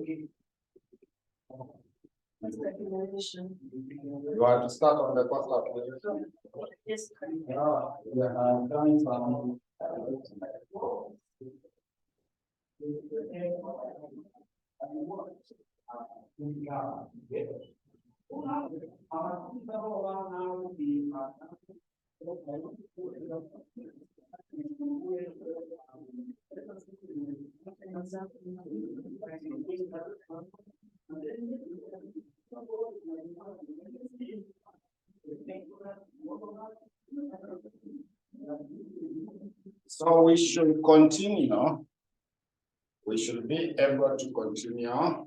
You want to start on the cost calculation? Yes. We have done some. So we should continue. We should be able to continue.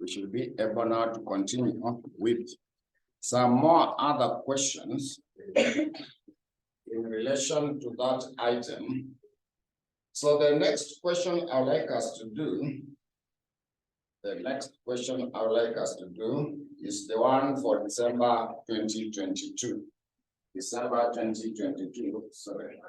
We should be able now to continue with some more other questions in relation to that item. So the next question I'd like us to do, is the one for December 2022. December 2022, sorry.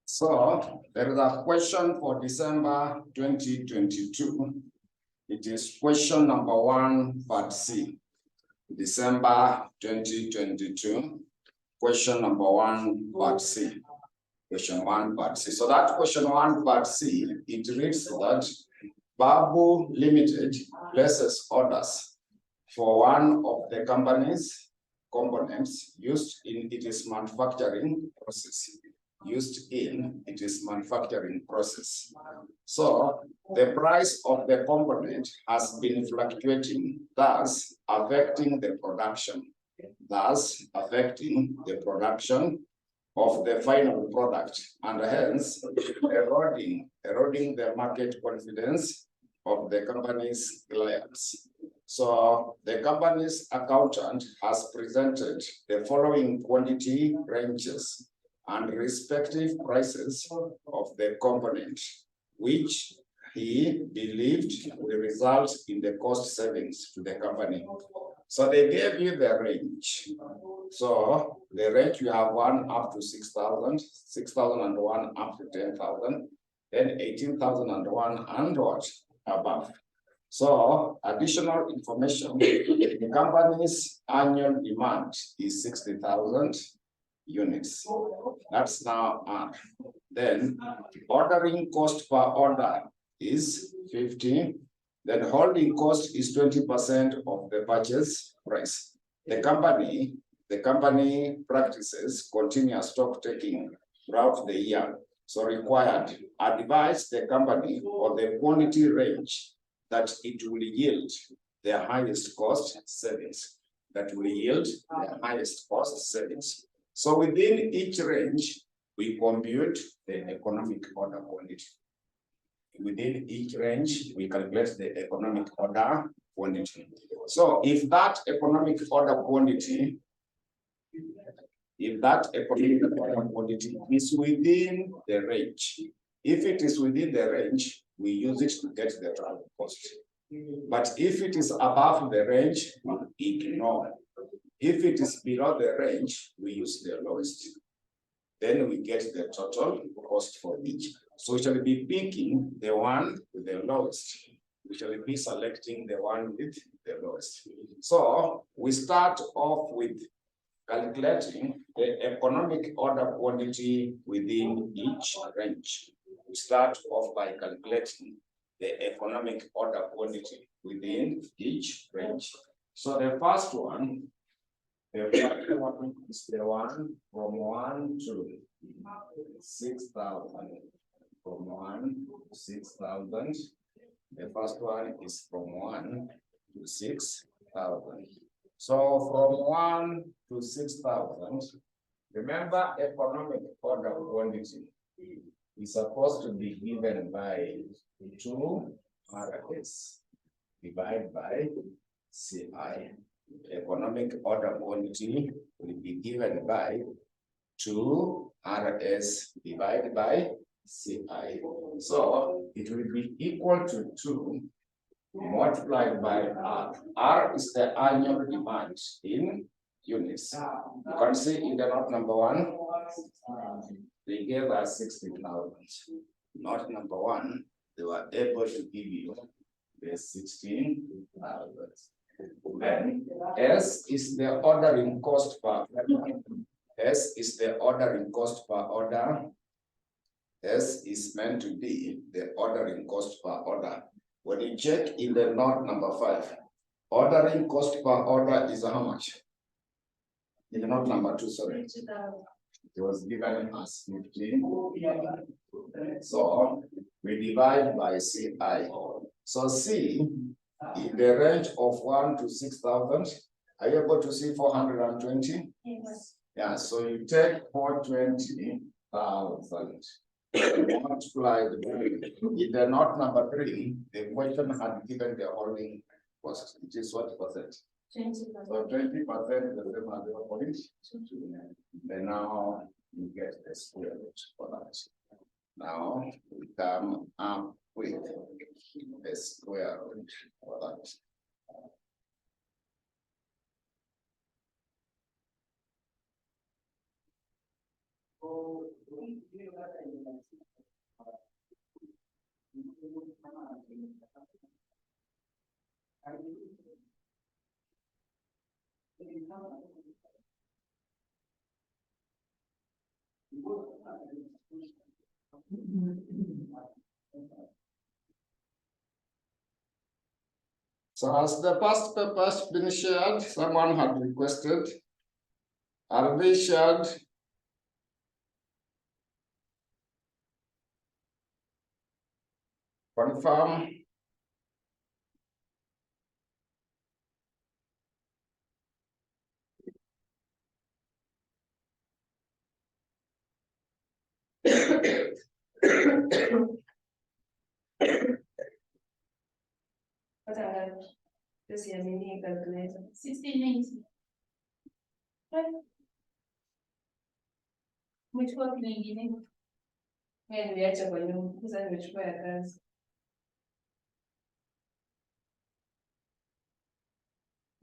So there is a question for December 2022. It is question number 1, part C. December 2022. Question number 1, part C. Question 1, part C. So that question 1, part C, it reads that Babu Limited places orders for one of the company's components used in its manufacturing process. So the price of the component has been fluctuating, thus affecting the production of the final product, and hence eroding the market confidence of the company's clients. So the company's accountant has presented the following quantity ranges and respective prices of the component, which he believed will result in the cost savings to the company. So they gave you the range. So the range, you have 1 up to 6,000, 6,001 up to 10,000, then 18,001 and what above. So additional information, the company's annual demand is 60,000 units. That's now then ordering cost per order is 50. Then holding cost is 20% of the purchase price. The company practices continuous stock taking throughout the year. So required, advise the company or the quantity range that it will yield the highest cost savings. So within each range, we compute the economic order quantity. Within each range, we calculate the economic order quantity. So if that economic order quantity is within the range, if it is within the range, we use it to get the travel cost. But if it is above the range, we ignore. If it is below the range, we use the lowest. Then we get the total cost for each. So we shall be picking the one with the lowest. We shall be selecting the one with the lowest. So we start off with calculating the economic order quantity within each range. We start off by calculating the economic order quantity within each range. So the first one, the first one is the one from 1 to 6,000. From 1 to 6,000. The first one is from 1 to 6,000. So from 1 to 6,000, remember economic order quantity is supposed to be given by 2 RS divided by CI. Economic order quantity will be given by 2 RS divided by CI. So it will be equal to 2 multiplied by R. R is the annual demand in units. You can see in the note number 1, they gave us 60,000. Note number 1, they were able to give you the 16,000. Then S is the ordering cost per order. S is the ordering cost per order. S is meant to be the ordering cost per order. When you check in the note number 5, ordering cost per order is how much? In the note number 2, sorry. It was given as 15. So we divide by CI. So C, in the range of 1 to 6,000, are you able to see 420? Yes. Yeah, so you take 420,000. Multiplied in the note number 3, the question had given the holding cost, which is what percent? 20%. So 20% is the same as 0.2. Then now you get the square root for that. Now we come up with the square root for that. So has the past papers been shared? Someone had requested. Are they shared? Confirm. What are this year mini calculator? 1690. Umechukua kingine? Wewe niacha kwa nyumba. Sasa nimechukua ya kazi.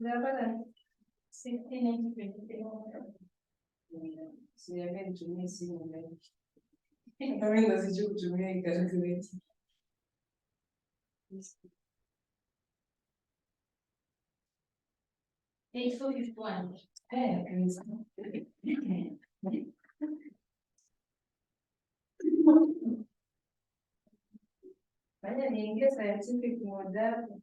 Unapata 1690. Siambia nitumie simu leo. Kama ndo sijui kutumia calculator. 841. Baada niingie scientific model.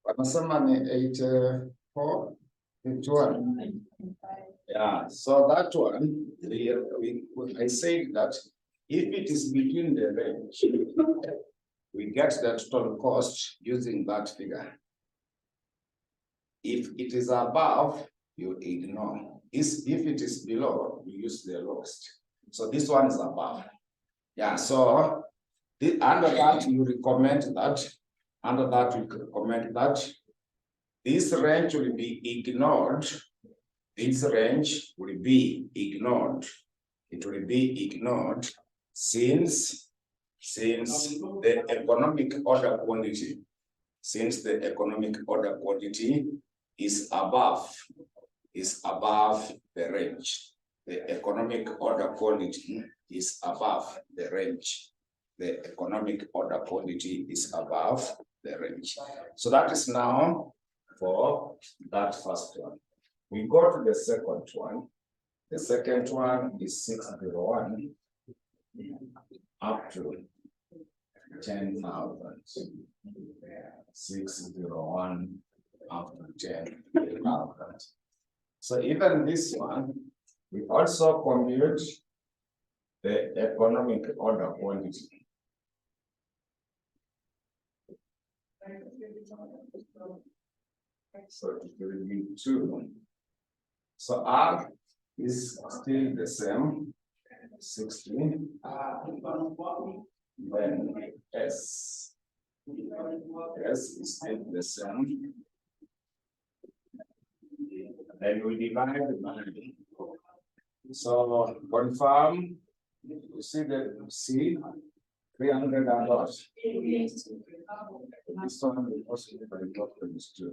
Wanasema ni 84. Which one? Yeah, so that one, I say that if it is between the range, we get the total cost using that figure. If it is above, you ignore. If it is below, you use the lowest. So this one is above. Yeah, so under that, you recommend that. Under that, you recommend that this range will be ignored. This range will be ignored. It will be ignored since the economic order quantity, is above the range. The economic order quantity is above the range. The economic order quantity is above the range. So that is now for that first one. We go to the second one. The second one is 601 up to 10,000. 601 up to 10,000. So even this one, we also compute the economic order quantity. So it will be 2. So R is still the same, 16. Then S is still the same. Then we divide by. So confirm, you see the C, 300 and what? This one will also be very important too.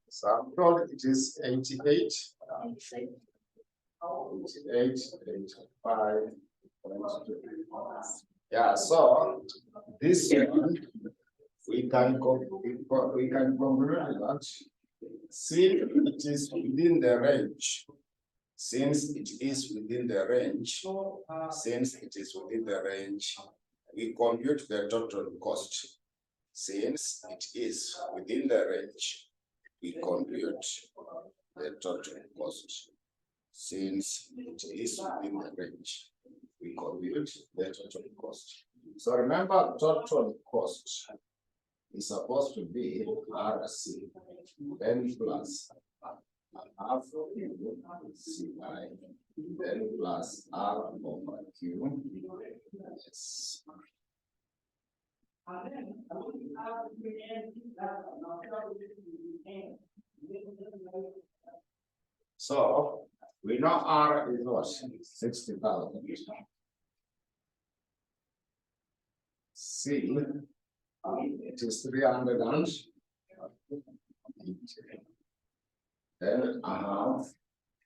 So I'm told it is 88. 85. Yeah, so this one we can conclude that since it is within the range, we compute the total cost. Since it is within the range, we compute the total cost. Since it is within the range, we compute the total cost. So remember, total cost is supposed to be RC, then plus half CI, then plus R over Q. Yes. So we know R is what? 60,000. C, it is 300 and then I have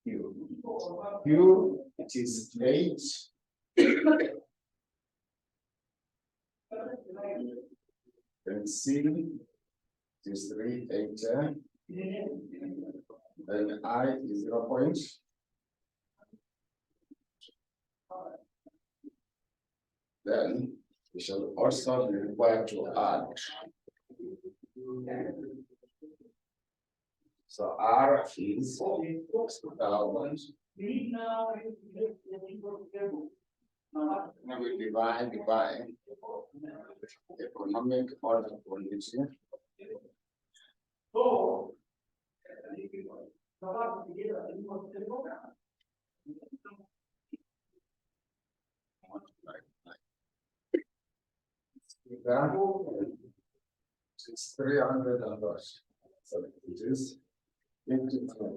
Q. Q, it is 8. Then C, it is 380. Then I is 0 point. Then we shall also be required to add. So R is 6,000. Now we divide by economic order quantity. It's 300 dollars. So it is 55.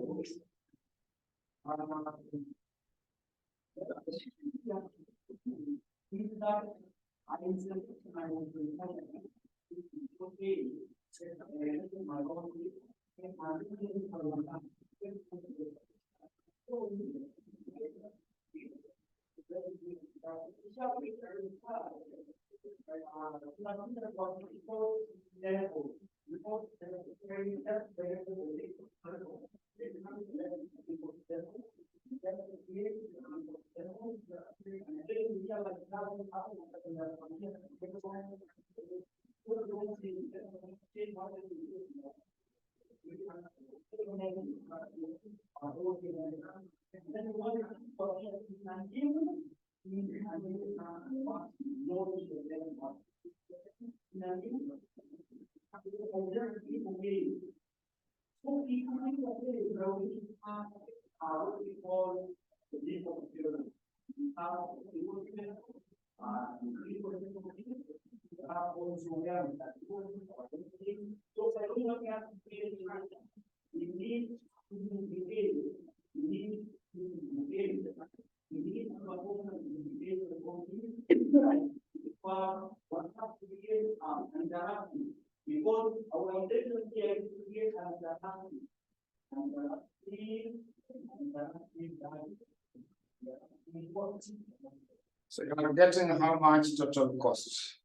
So you're getting how much total cost?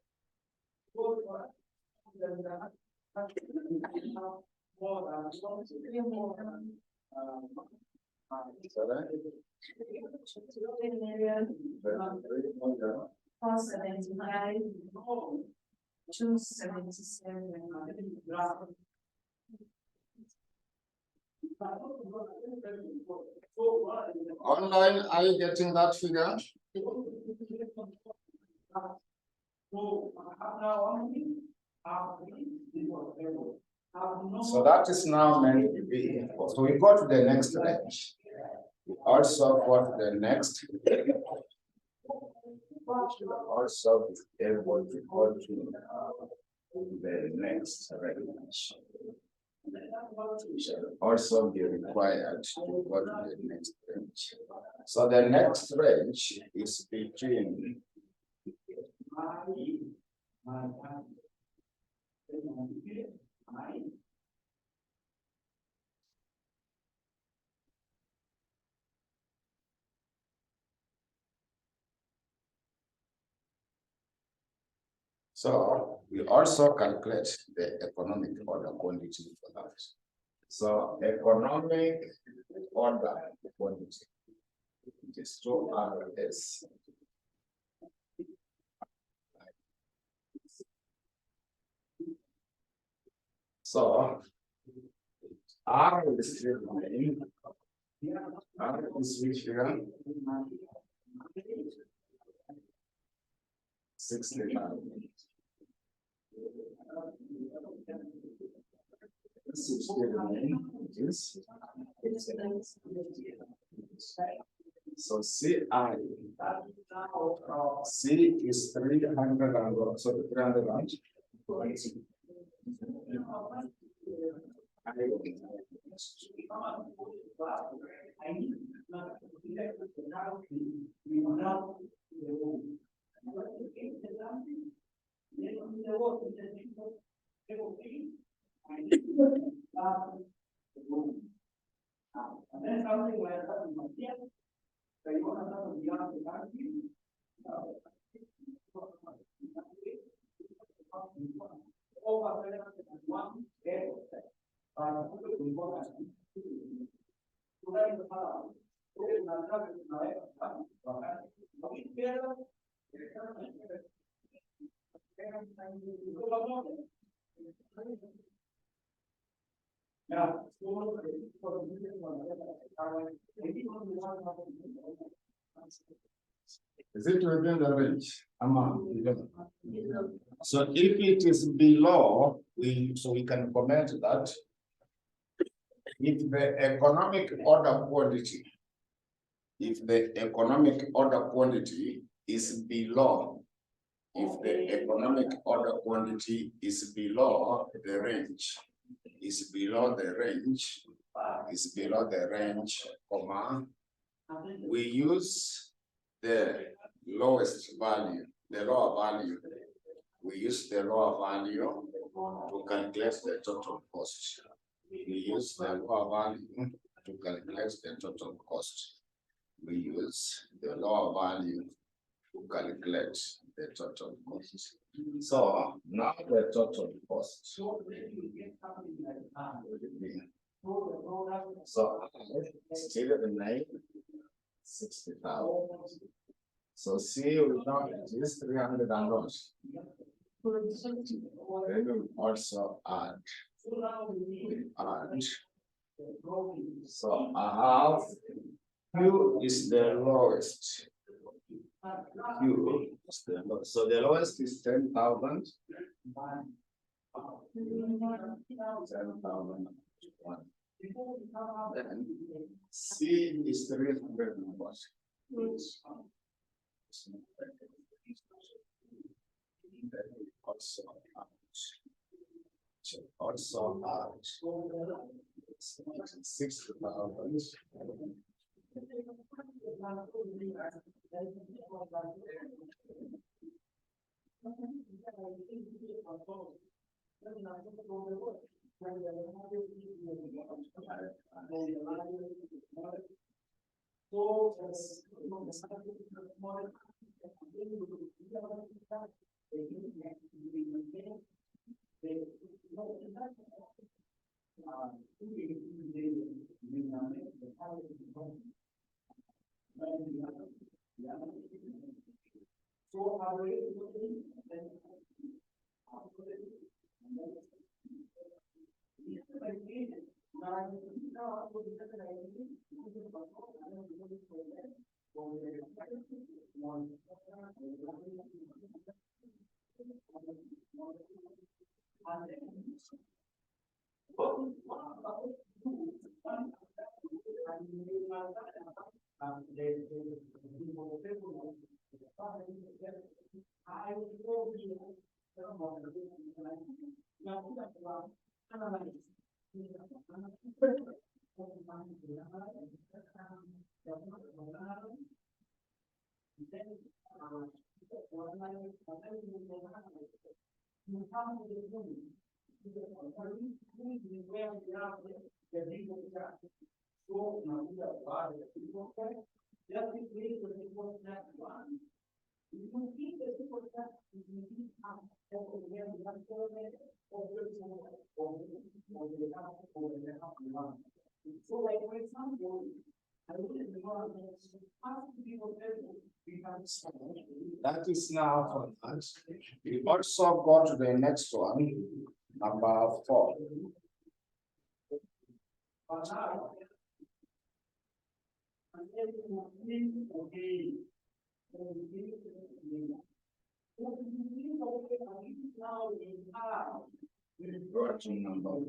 Sorry? 475, 277. Online, are you getting that figure? So that is now meant to be. So we go to the next range. We also go to the next. Also be able to go to the next range. We shall also be required to go to the next range. So the next range is between so we also calculate the economic order quantity for that. So economic order quantity, it is 2RS. So R is remain. R is which figure? 65. 69 is. So CI. C is 300 and so 300 and. Is it within the range? So if it is below, we can comment that if the economic order quantity, if the economic order quantity is below, if the economic order quantity is below the range, is below the range, comma, we use the lowest value, the lower value. We use the lower value to calculate the total cost. We use the lower value to calculate the total cost. We use the lower value to calculate the total cost. So now the total cost. So still remain 60,000. So C will not exist 300 and what? They will also add. So I have Q is the lowest. Q is the lowest. So the lowest is 10,000. 10,000. Then C is 300 numbers. Also out 6,000. That is now for that. We also go to the next one, number 4. Go to number 4.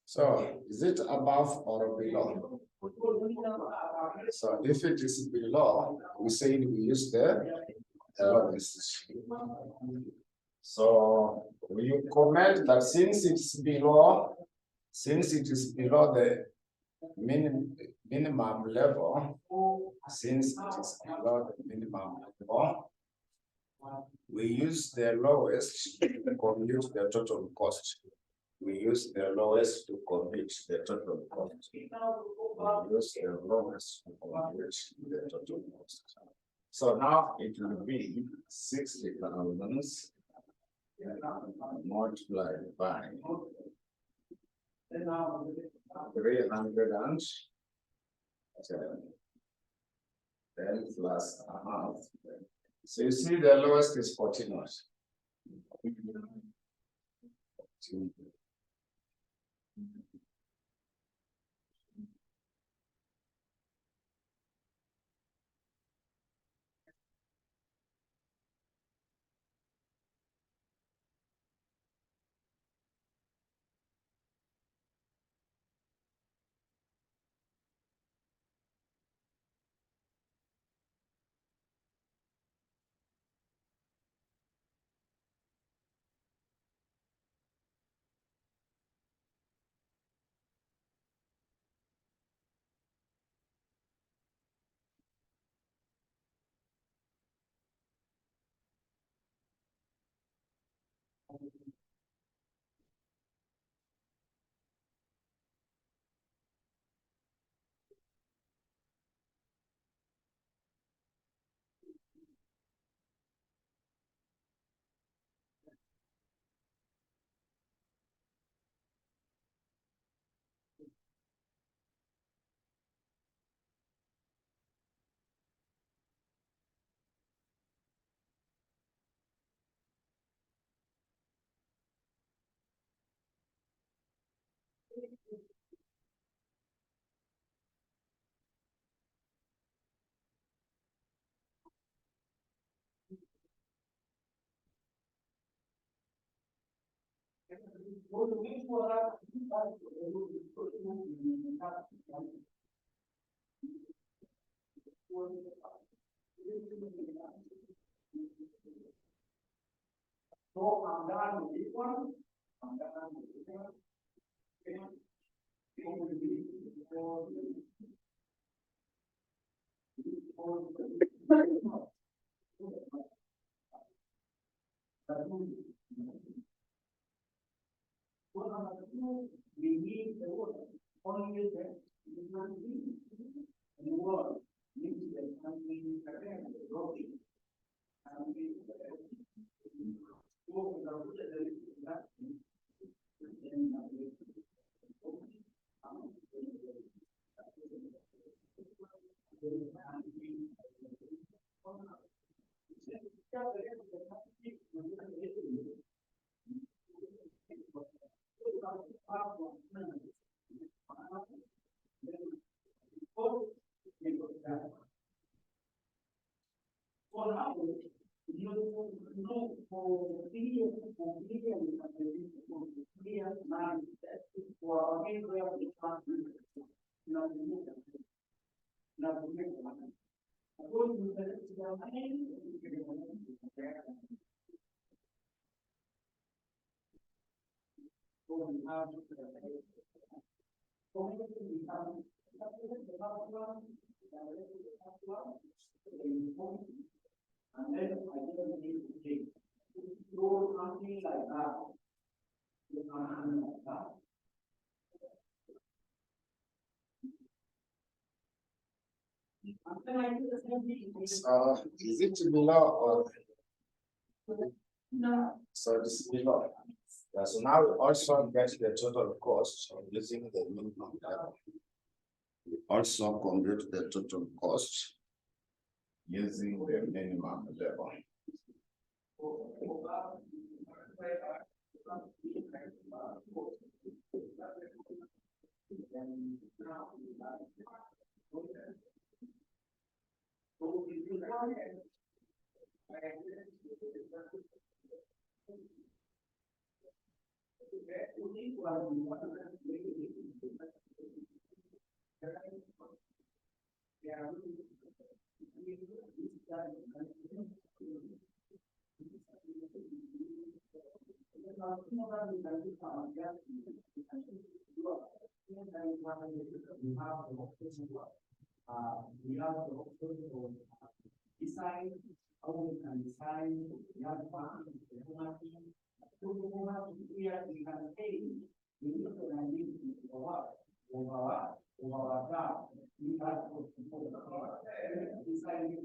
So is it above or below? So if it is below, we say we use the lowest. So we comment that since it is below the minimum level, since it is below the minimum level, we use the lowest to compute the total cost. We use the lowest to compute the total cost. We use the lowest to compute the total cost. So now it will be 60,000 multiplied by 307, then plus a half. So you see the lowest is 14 watts. Is it below or? No. So it is below. Yeah, so now we also get the total cost of using the minimum level. We also compute the total cost using the minimum level. We have the option of design, how we can design, we have fun, we can pay, we need to we have to design.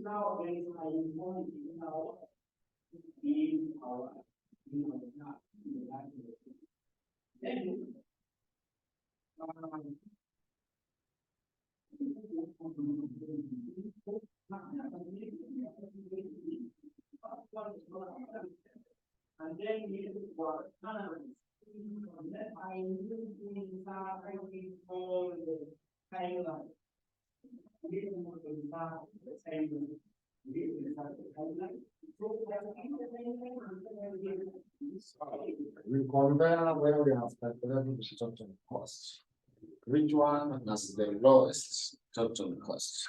Nowadays, I want to know in our then and then you work and then I all the kind of We compare where we have calculated the total cost. Which one has the lowest total cost?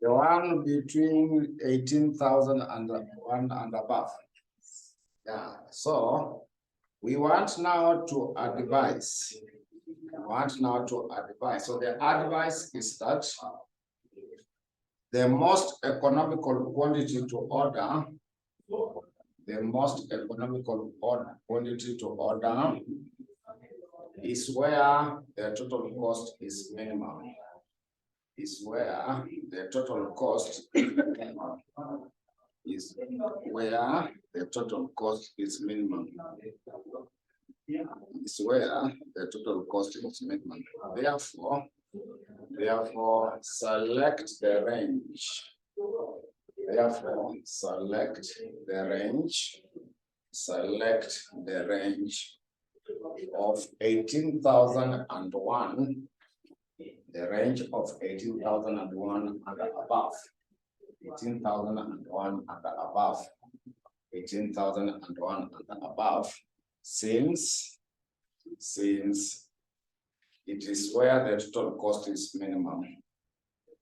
The one between 18,000 and 1 and above. Yeah, so we want now to advise. So the advice is that the most economical quantity to order, is where the total cost is minimum. Is where the total cost is where the total cost is minimum. Is where the total cost is minimum. Therefore, select the range. Select the range of 18,001. The range of 18,001 and above. 18,001 and above. 18,001 and above. Since it is where the total cost is minimum.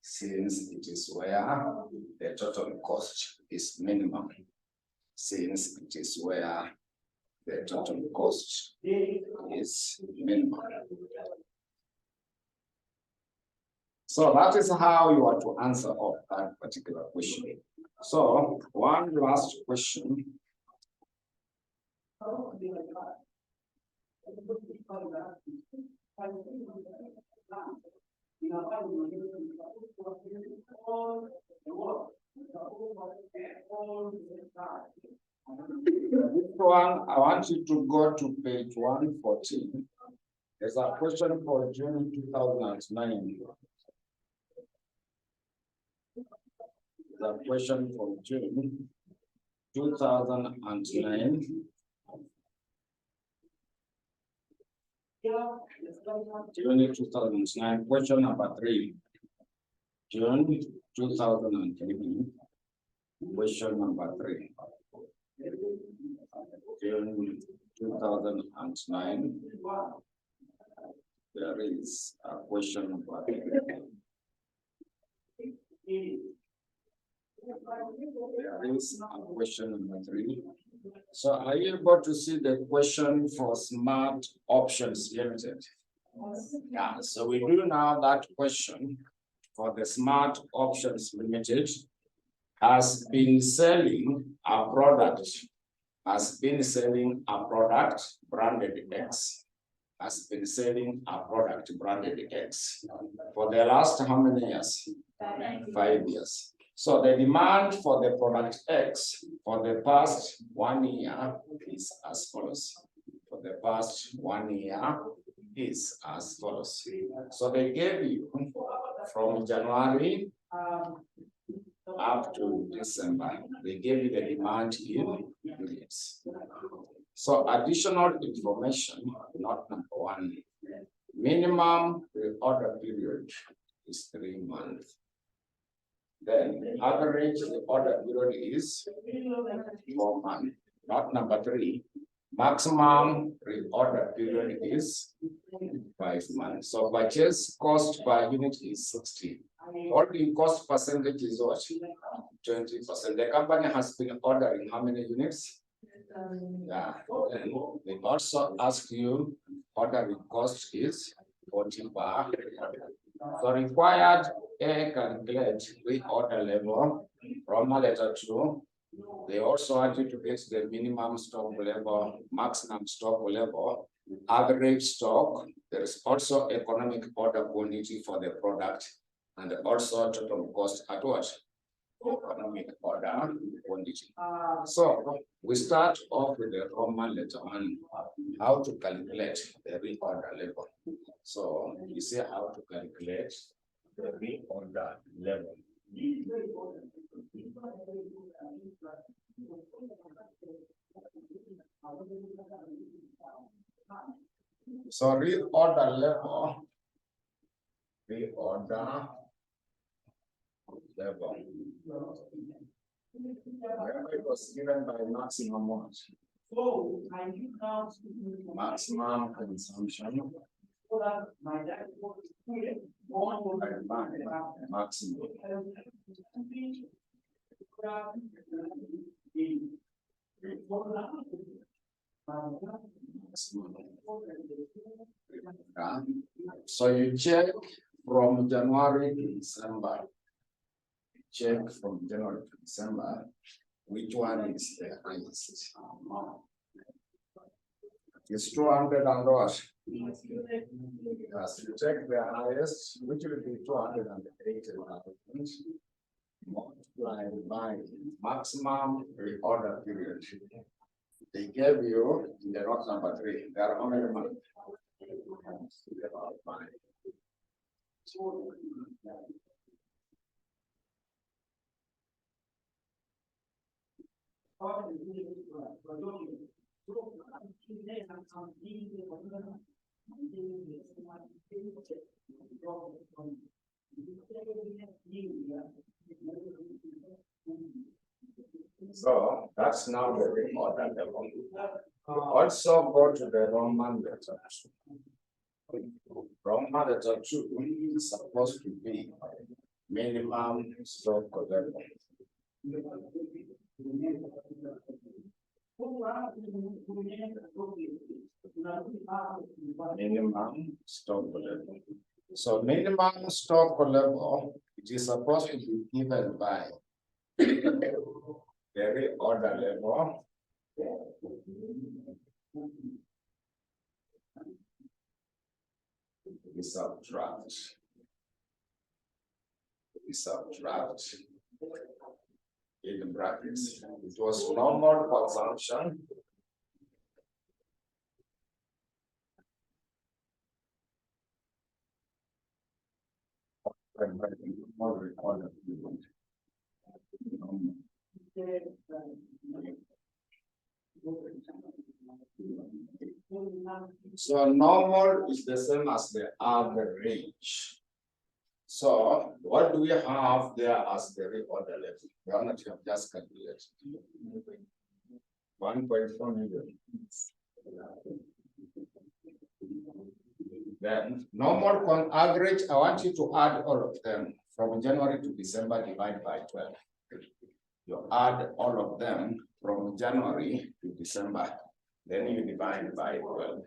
Since it is where the total cost is minimum. Since it is where the total cost is minimum. So that is how you are to answer that particular question. So one last question. This one, I want you to go to page 114. There's a question for June 2009. The question for June 2009. June 2009, question number 3. June 2003, question number 3. June 2009. There is a question number 3. There is a question number 3. So are you able to see the question for Smart Options Limited? Yeah, so we do now that question for the Smart Options Limited has been selling a product, branded X, has been selling a product branded X for the last how many years? 5 years. So the demand for the product X for the past 1 year is as follows. For the past 1 year is as follows. So they gave you from January up to December, they gave you the demand in units. So additional information, not number one, minimum order period is 3 months. Then average order period is 4 months, not number 3. Maximum reorder period is 5 months. So purchase cost per unit is 60. Holding cost percentage is what? 20%. The company has been ordering how many units? Yeah. And they also ask you ordering cost is 40 per. So required a calculate reorder level from letter 2. They also want you to get the minimum stock level, maximum stock level, average stock. There is also economic order quantity for the product, and also total cost at what? Economic order quantity. So we start off with the Roman letter on how to calculate the reorder level. So you see how to calculate the reorder level. So reorder level, remember it was given by maximum amount. Maximum consumption. Maximum. So you check from January to December. Check from January to December, which one is the highest? It's 200 and what? Yes, you check the highest, which will be 280 multiplied by maximum reorder period. They gave you the note number 3. There are how many months? About 5. So that's now the reorder level. Also go to the Roman letter. Roman letter 2 is supposed to be minimum stock level. Minimum stock level. So minimum stock level, it is supposed to be given by the reorder level. We subtract in the brackets. It was normal consumption. So normal is the same as the average. So what do we have there as the reorder level? We are not have just calculated. 1.4 million. Then normal on average, I want you to add all of them from January to December divided by 12. You add all of them from January to December, then you divide by 12.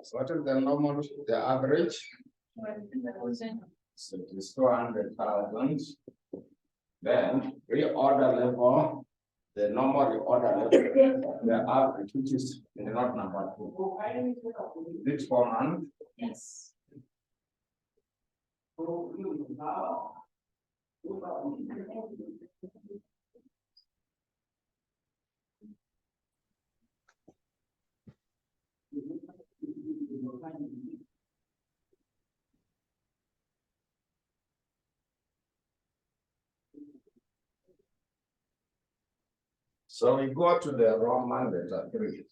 So what is the normal, the average? 1,000. So it is 200,000. Then reorder level, the normal reorder level, the average, which is in the not number 2. This 4 months. Yes. So we go to the Roman letter 3.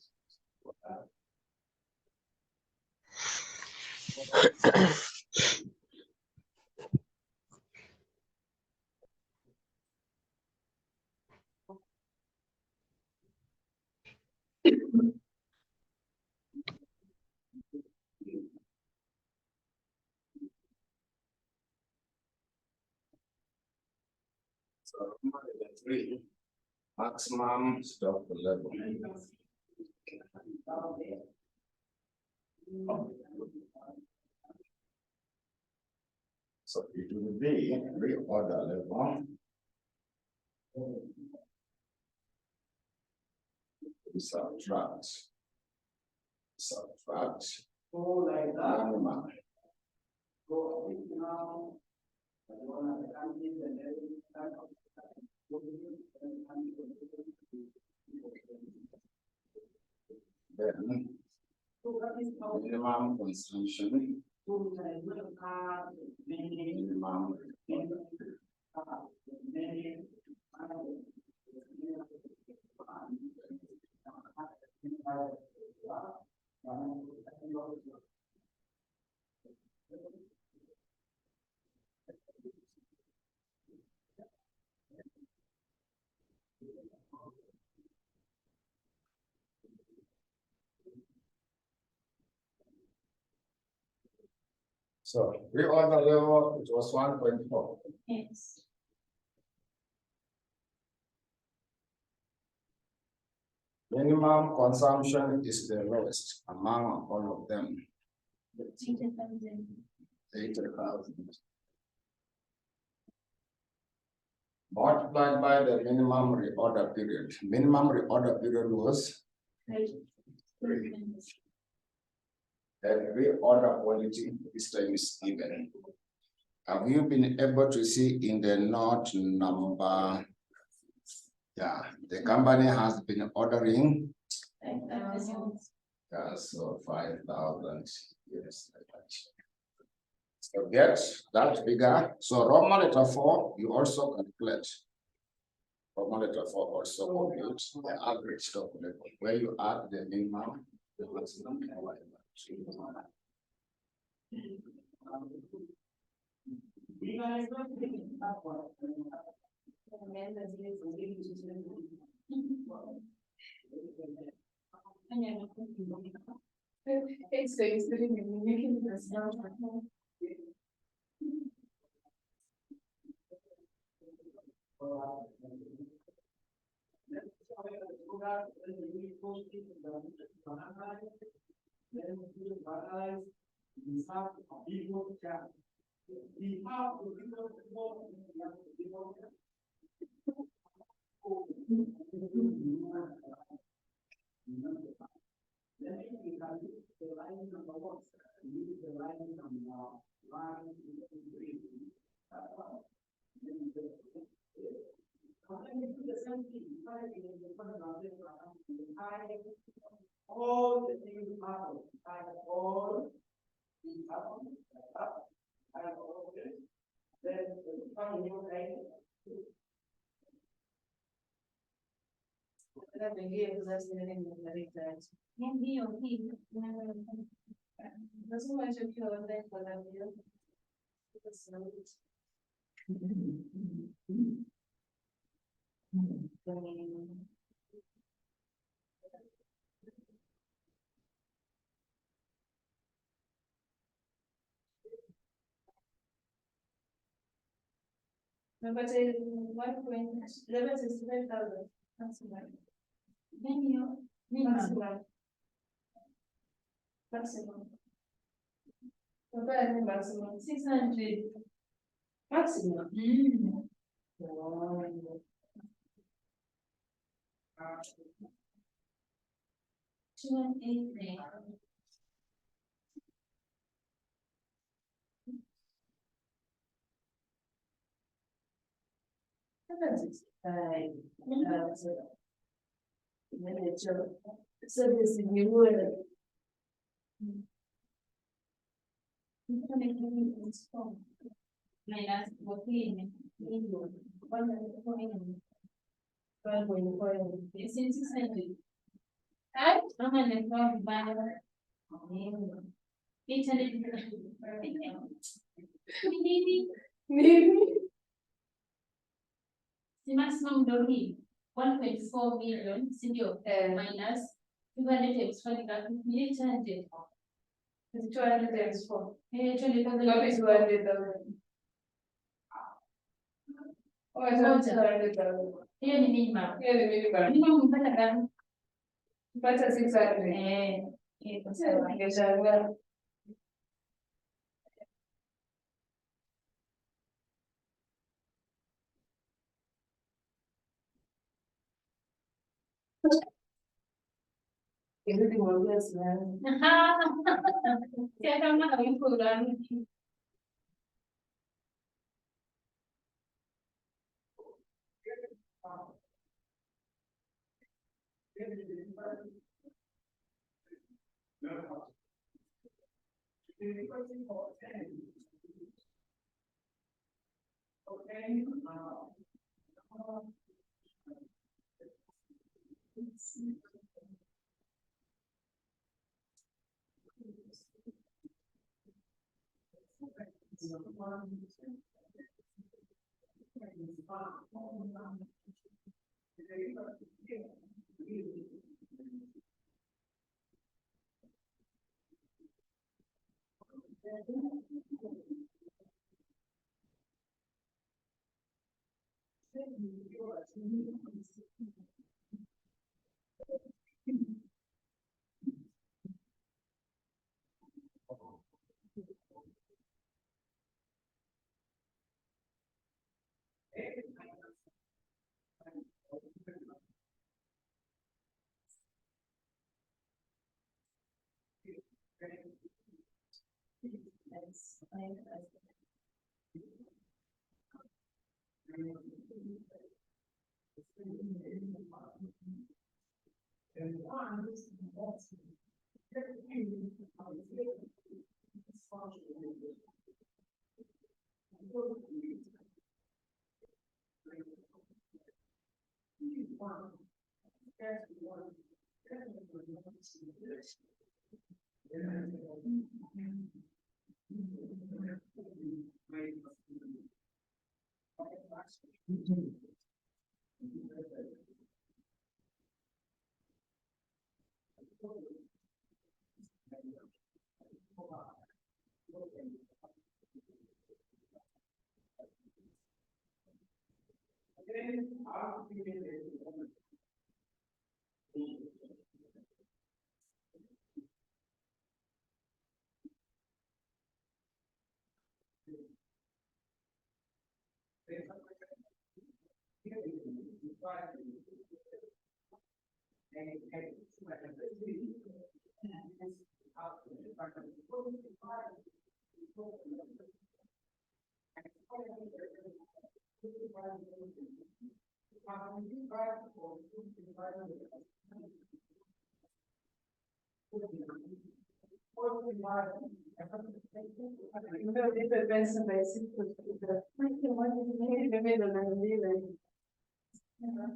So Roman letter 3, maximum stock level. So it will be reorder level. We subtract minimum. Then minimum consumption. Minimum. So reorder level, it was 1.4. Yes. Minimum consumption is the lowest among all of them, 80,000. 80,000. Multiplied by the minimum reorder period. Minimum reorder period was 3. and reorder quality this time is given. Have you been able to see in the note number? Yeah, the company has been ordering. 5,000. Yeah, so 5,000. Yes. So get that figure. So Roman letter 4, you also calculate. Roman letter 4 also compute the average stock level, where you add the minimum, the maximum, and whatever. It's so sitting in making this now. All the things happen, all things happen, then Number 1.1165,000. Maximum. Maximum. Maximum. Total maximum 600. Maximum. Wow. 289. So this is new word. Minus 14. It's in 600. I'm gonna go by 800. Maybe. The maximum donate 1.4 million, single minus 200 times 20 800. 200 times 4. 200,000. What is 200,000? Oh, it's 200,000. Here the minimum. Here the minimum. Minimum better than. But 600. Everything will be as well. Yeah, I'm not going to learn.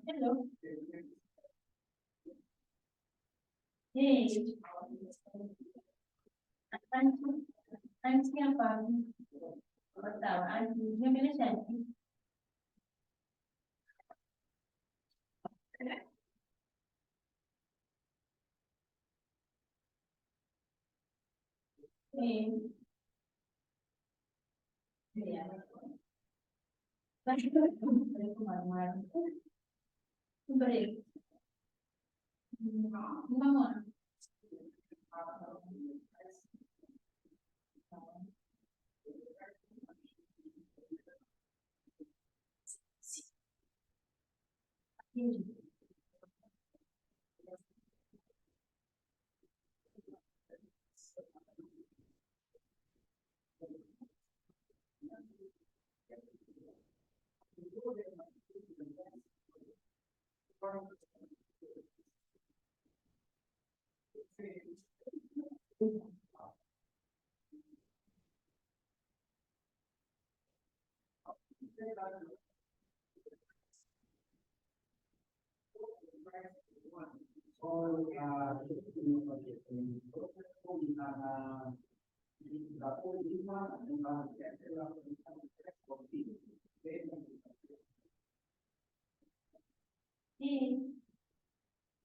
Hello. Hey. I'm siapa? Tahu, I'm gonna send you. Hey. Yeah. Break. Vamos.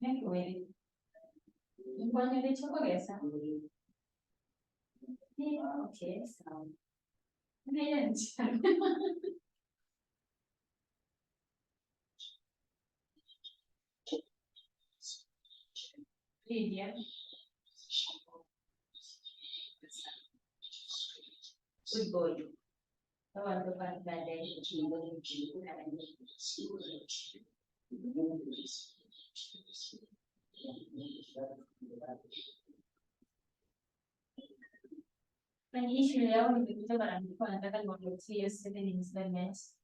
Ecco, vedi. Un bagno di cioccolata. Sì, ok, sta. Lidia. Good boy. Quando parla lei, cibo, Quindi ci vediamo di tutto per anche quando andate al mondo, sì, io siete all'inizio del mese.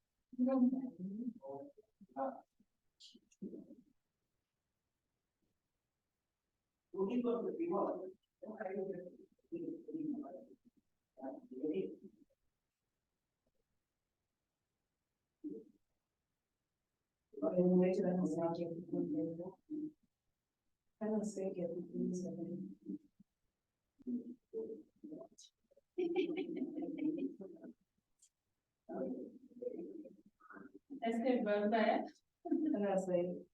Invece la nostra gente non sei che Est-ce que je vais le faire? Non, c'est.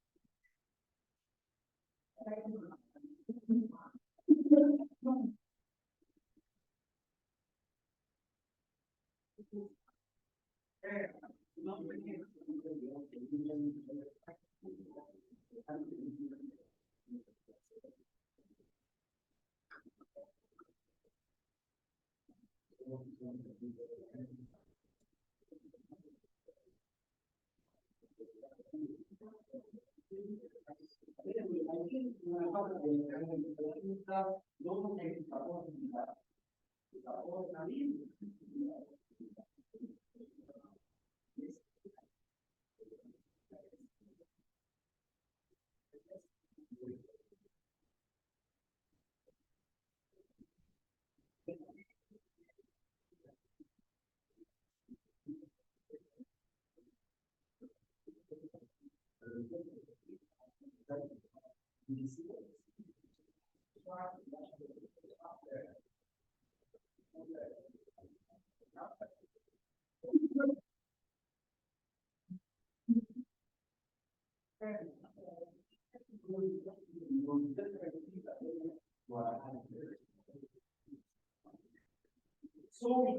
So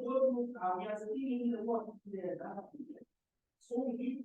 we are still in the work there. So we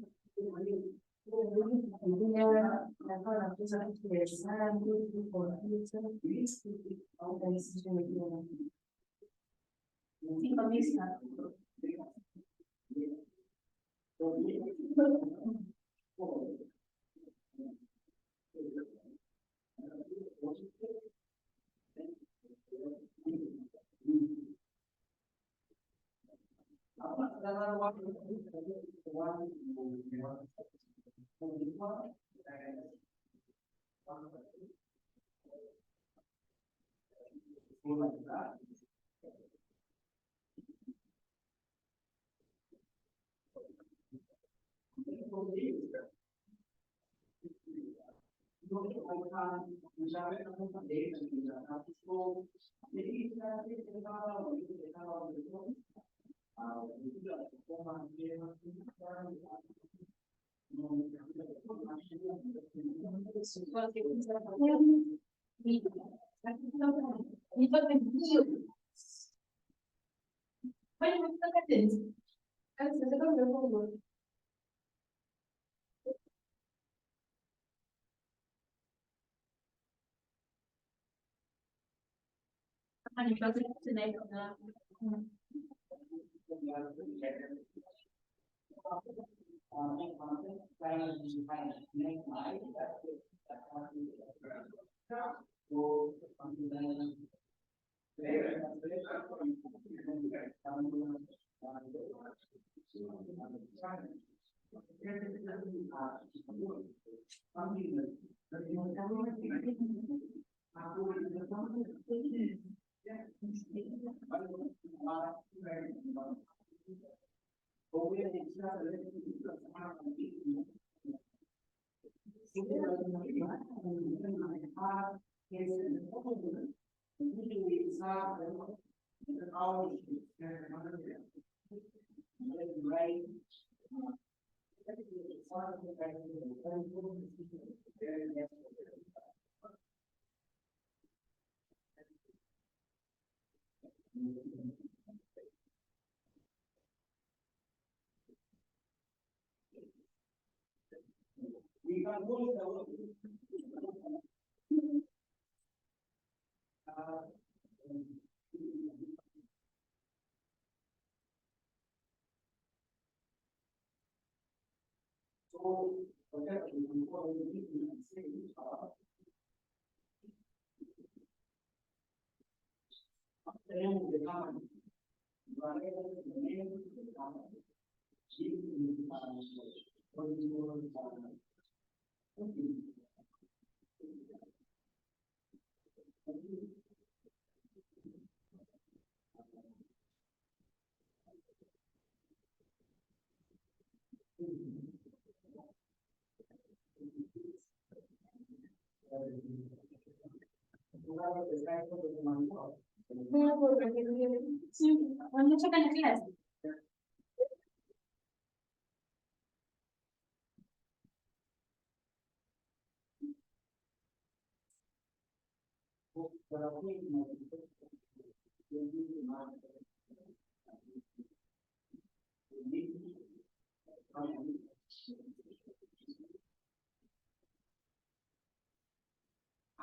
Wanatoka na class.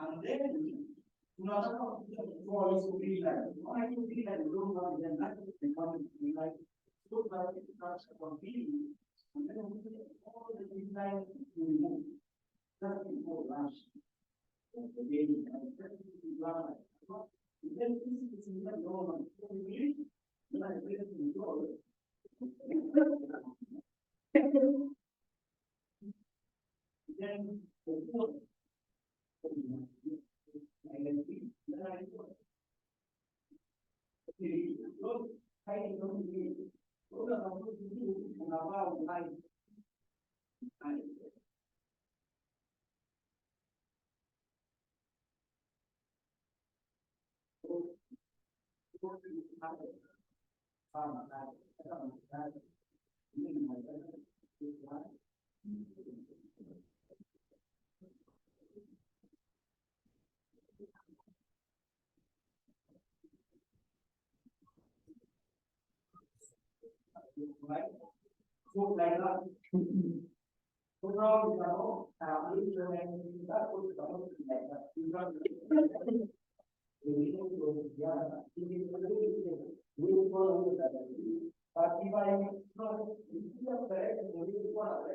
And then, tunataka kutoa hizo bila, hizo bila ndio ndio like so that it starts from being and then all the design to remove. That's before lunch. The daily and then this is not normal. Then I get to control. Then so like that. So now we know how we can that would come like that. We can but if I know if you are correct, we will want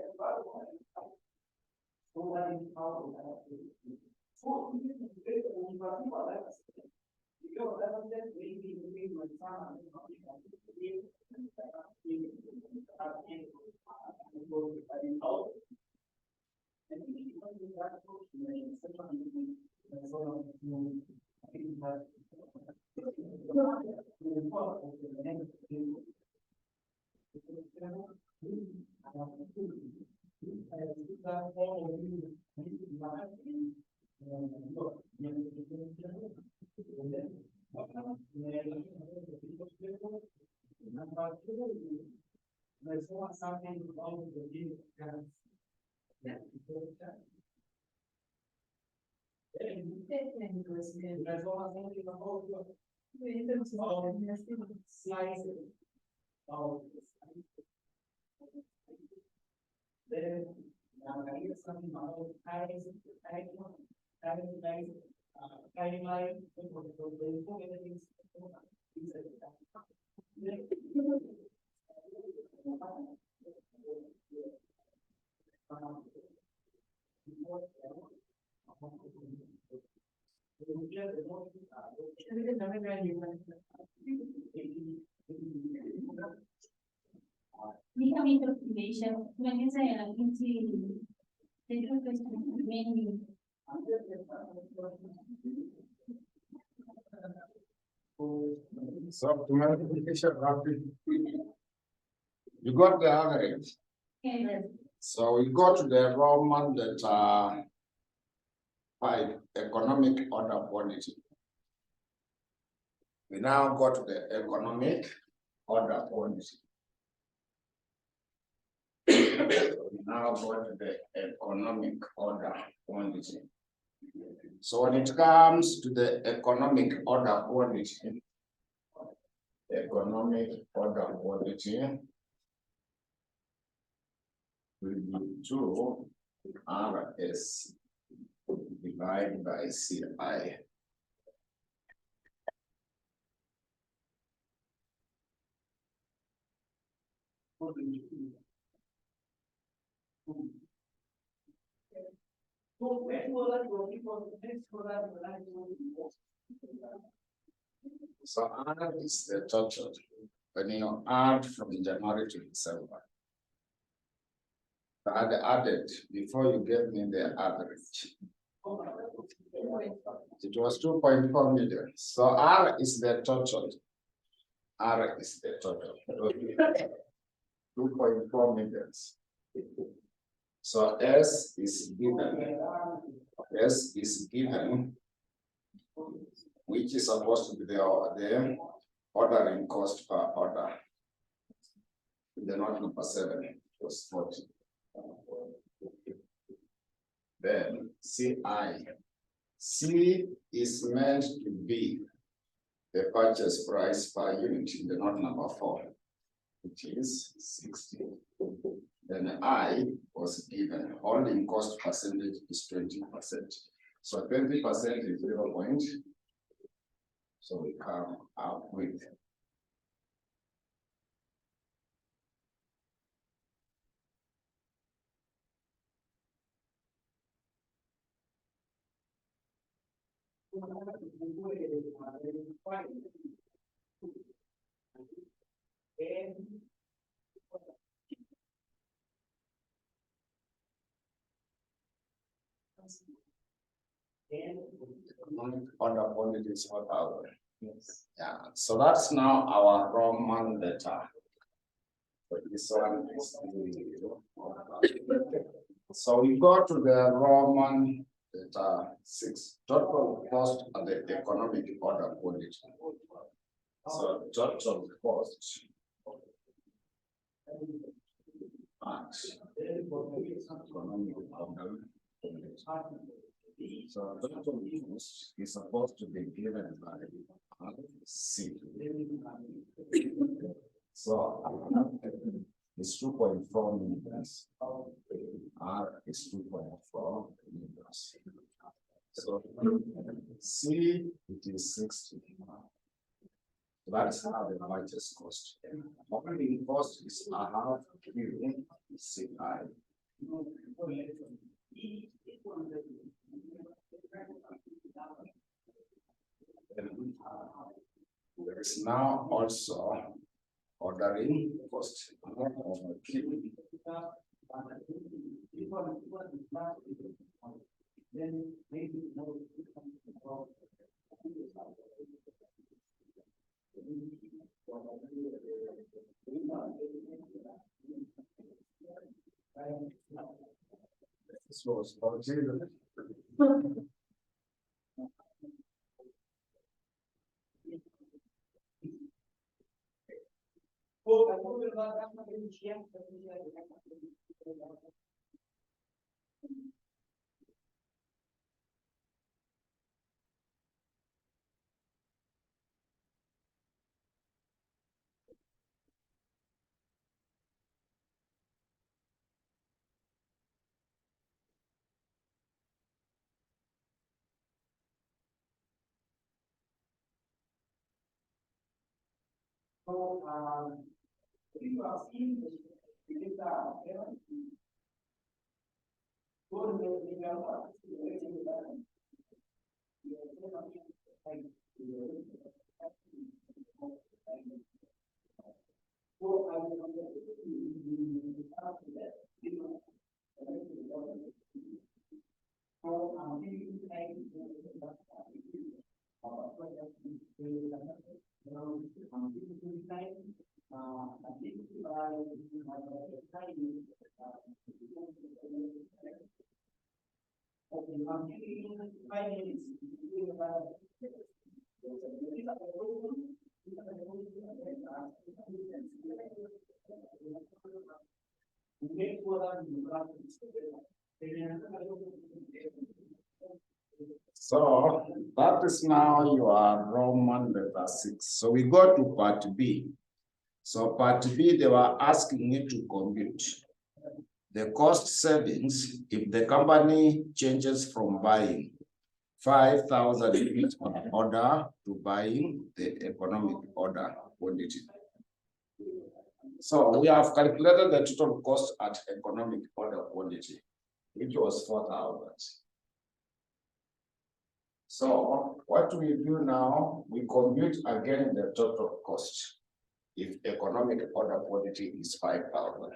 so that is how so if you get only for that because that then maybe between my son and there's something wrong with the Ni kami information, when saya inti, jadi menu. So to multiplication rapid. You got the average. Okay. So we go to the Roman that 5 economic order quantity. We now go to the economic order quantity. We now go to the economic order quantity. So when it comes to the economic order quantity, will be 2 RS divided by CI. So R is the total when you add from January to December. I added before you gave me the average. It was 2.4 million. So R is the total. R is the total. 2.4 million. So S is given. S is given, which is supposed to be the ordering cost per order. The note number 7 was 40. Then CI. C is meant to be the purchase price per unit in the note number 4, which is 60. Then I was given holding cost percentage is 20%. So 20% is 0 point. So we come up with order quantities for our. Yes. Yeah, so that's now our Roman letter. But this one is so we go to the Roman letter 6. Total cost of the economic order quantity. So total cost at economic order. So total cost is supposed to be given by C. So it's 2.4 meters. R is 2.4 meters. So C it is 60. That's how the largest cost. Operating cost is a half Q CI. There is now also ordering cost of Q. This was So that is now your Roman letter 6. So we go to part B. So part B, they were asking you to compute the cost savings if the company changes from buying 5,000 units on order to buying the economic order quantity. So we have calculated the total cost at economic order quantity, which was 4,000. So what we do now, we compute again the total cost if economic order quantity is 5,000.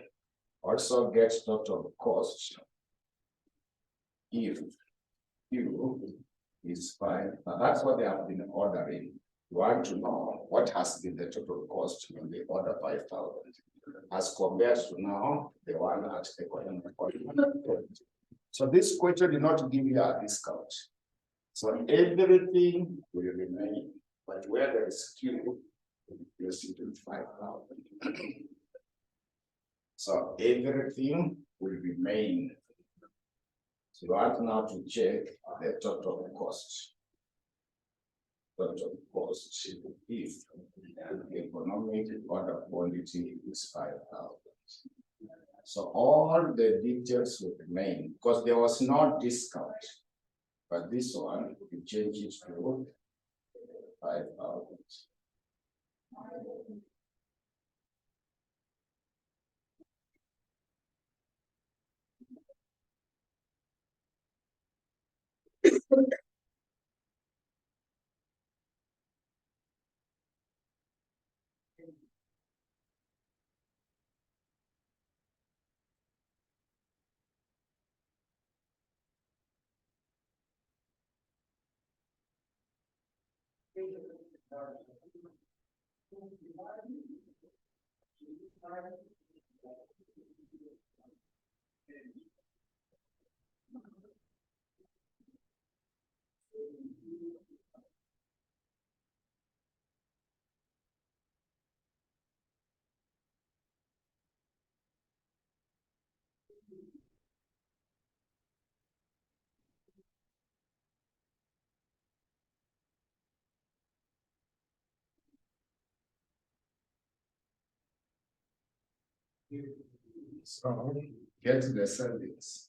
Also get total cost if Q is 5. Now that's what they have been ordering. You want to know what has been the total cost when they order 5,000 as compared to now the one at economic order. So this question did not give you a discount. So everything will remain, but where there is Q, you're sitting 5,000. So everything will remain. So you want now to check the total cost. Total cost if the economic order quantity is 5,000. So all the details will remain because there was no discount. But this one, you change it to 5,000. So get the savings.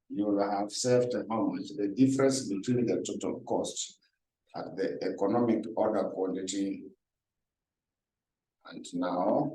You will have saved how much? The difference between the total cost at the economic order quantity and now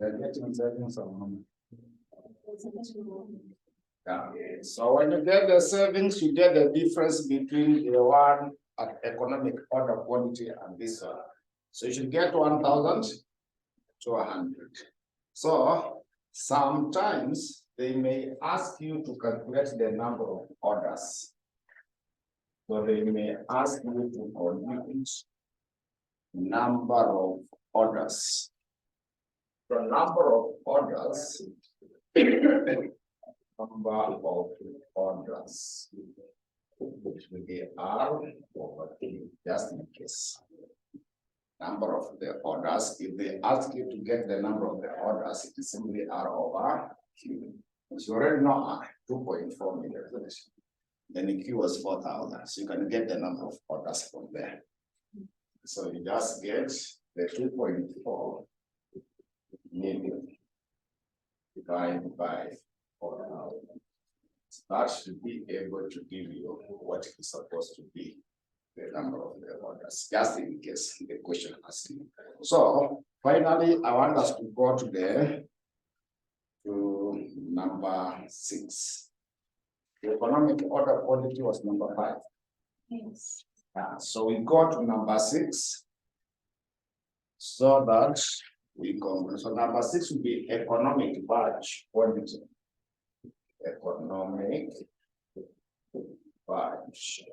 they're getting savings of how much? Yeah. So when you get the savings, you get the difference between the one at economic order quantity and this one. So you should get 1,000 to 100. So sometimes they may ask you to calculate the number of orders. So they may ask you to compute number of orders. The number of orders number of orders, which will be R over Q, just in case. Number of the orders, if they ask you to get the number of the orders, it is simply R over Q. You already know 2.4 million. Then the Q was 4,000. So you can get the number of orders from there. So you just get the 2.4 million divided by 4,000. That should be able to give you what is supposed to be the number of the orders, just in case the question asking. So finally, I want us to go to number 6. The economic order quantity was number 5. Yes. So we go to number 6 so that we come. So number 6 will be economic batch quantity. Economic batch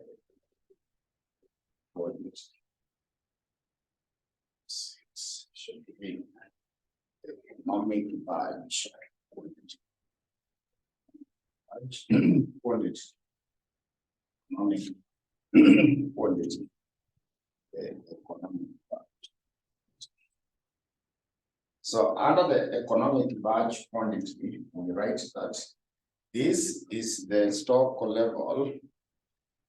quantity. 6 should be economic batch quantity. Quantity. Economic quantity. Economic batch. So under the economic batch quantity, we write that this is the stock level.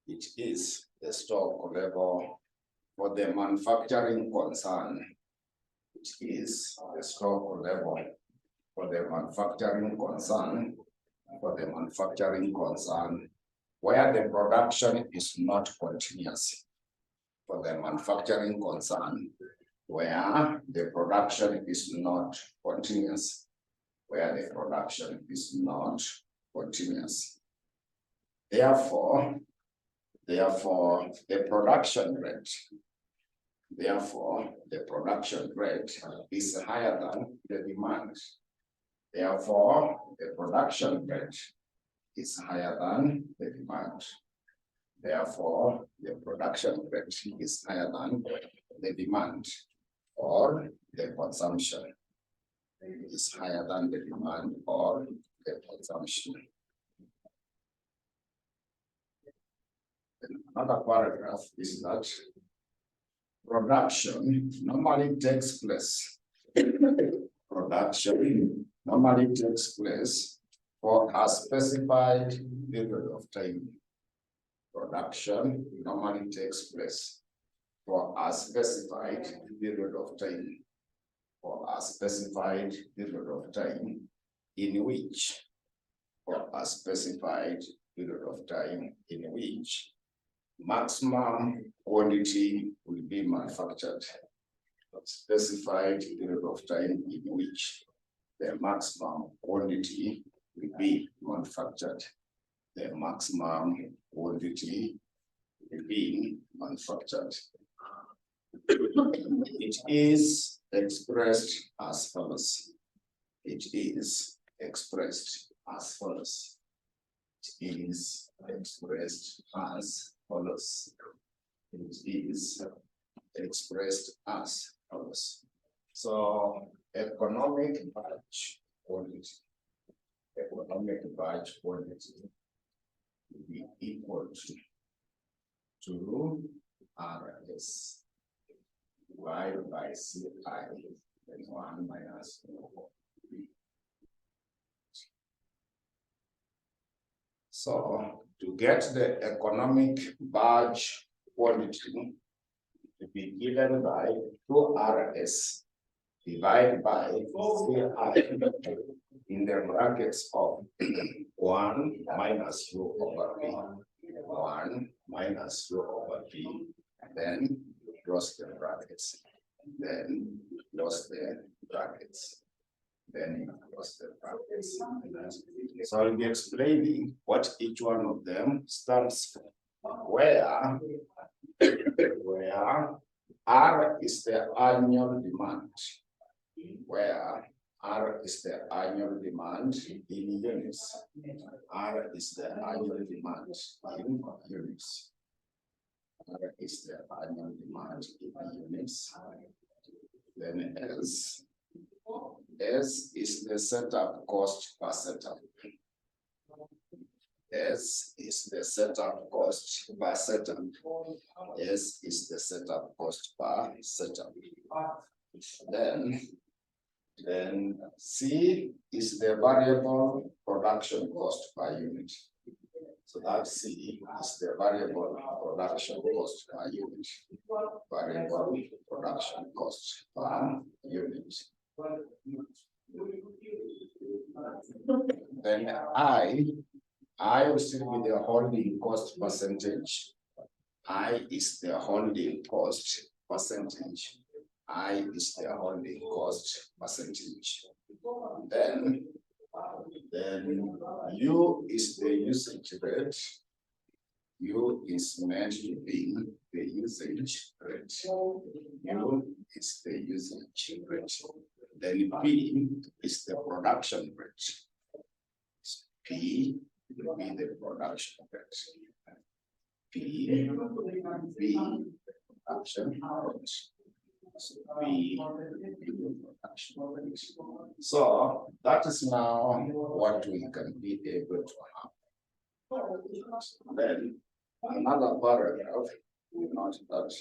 It is the stock level for the manufacturing concern. It is the stock level for the manufacturing concern. For the manufacturing concern, where the production is not continuous. For the manufacturing concern, where the production is not continuous. Where the production is not continuous. Therefore, the production rate. Therefore, the production rate is higher than the demand. Therefore, the production rate is higher than the demand. Therefore, the production rate is higher than the demand, or the consumption is higher than the demand or the consumption. Another paragraph is that production normally takes place. Production normally takes place for a specified period of time. Production normally takes place for a specified period of time. For a specified period of time in which, for a specified period of time in which maximum quantity will be manufactured. A specified period of time in which the maximum quantity will be manufactured. The maximum quantity will be manufactured. It is expressed as follows. It is expressed as follows. It is expressed as follows. It is expressed as follows. So economic batch quantity. Economic batch quantity will be equal to RS divided by CI, then 1 minus 1. So to get the economic batch quantity to be given by 2RS divided by CI in the brackets of 1 minus rho over B. 1 minus rho over B, then close the brackets, then close the brackets, then close the brackets. So I'll be explaining what each one of them stands for. Where R is the annual demand, where R is the annual demand in units. R is the annual demand in units. R is the annual demand in units. Then S is the setup cost per setup. S is the setup cost per setup. S is the setup cost per setup. Then Then C is the variable production cost per unit. So that C is the variable production cost per unit. Variable production cost per unit. Then I will still be the holding cost percentage. I is the holding cost percentage. I is the holding cost percentage. Then U is the usage rate. U is meant to be the usage rate. U is the usage rate. Then P is the production rate. P will be the production rate. P production rate. So that is now what we can be able to have. Then another paragraph, we note that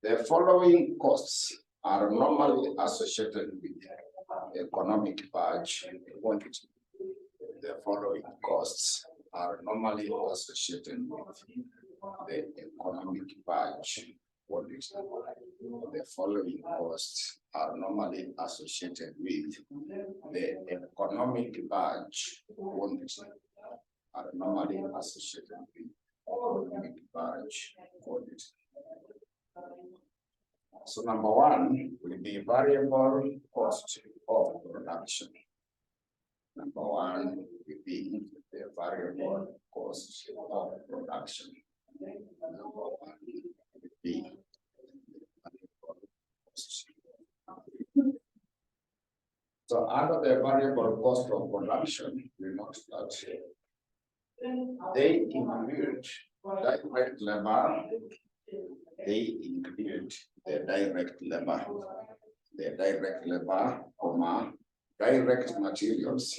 the following costs are normally associated with economic batch quantity. The following costs are normally associated with the economic batch quantity. The following costs are normally associated with the economic batch quantity. Are normally associated with economic batch quantity. So number one will be variable cost of production. Number one will be the variable cost of production. Number one will be so under the variable cost of production, we note that they include direct labor, they include the direct labor, comma, direct materials,